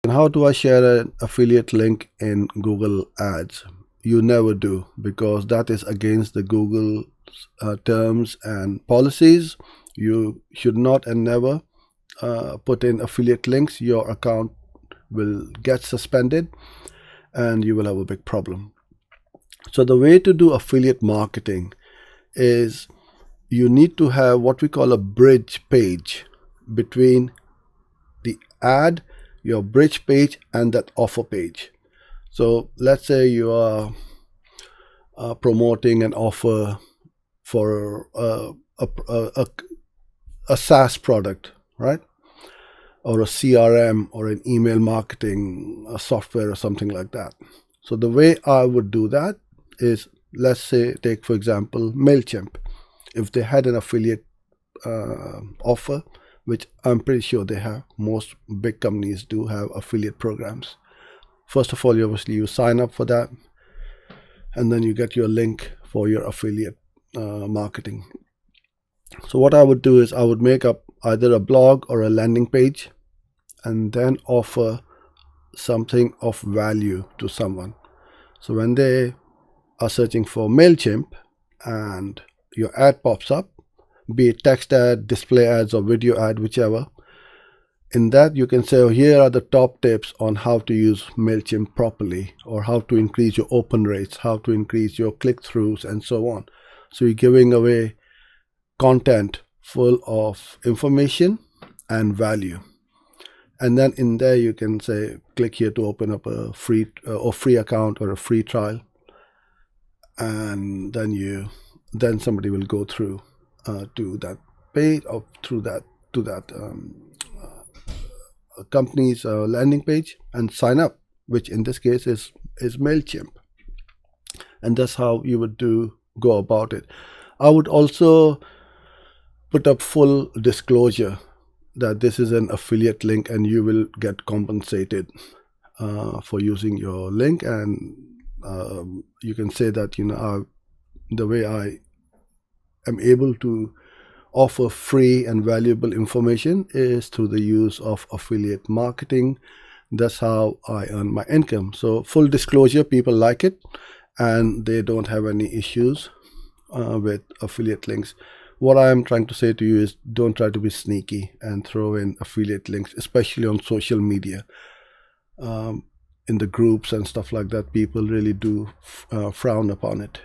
And how do I share an affiliate link in Google Ads? You never do, because that is against the Google terms and policies. You should not and never put in affiliate links. Your account will get suspended and you will have a big problem. So the way to do affiliate marketing is you need to have what we call a bridge page between the ad, your bridge page, and that offer page. So let's say you are promoting an offer for a SaaS product, right? Or a CRM or an email marketing software or something like that. So the way I would do that is, let's say, take for example MailChimp. If they had an affiliate offer, which I'm pretty sure they have, most big companies do have affiliate programs. First of all, you sign up for that, and then you get your link for your affiliate marketing. So what I would do is I would make up either a blog or a landing page and then offer something of value to someone. So when they are searching for MailChimp and your ad pops up, be it text ad, display ads, or video ad, whichever, in that you can say, oh, here are the top tips on how to use MailChimp properly, or how to increase your open rates, how to increase your click-throughs, and so on. So you're giving away content full of information and value. And then in there you can say, click here to open up a free account or a free trial, and then somebody will go through to that page or through that to that company's landing page and sign up, which in this case is MailChimp. And that's how you would go about it. I would also put up full disclosure that this is an affiliate link and you will get compensated for using your link. And you can say that, the way I am able to offer free and valuable information is through the use of affiliate marketing. That's how I earn my income. So full disclosure, people like it and they don't have any issues with affiliate links. What I am trying to say to you is, don't try to be sneaky and throw in affiliate links, especially on social media. In the groups and stuff like that, people really do frown upon it.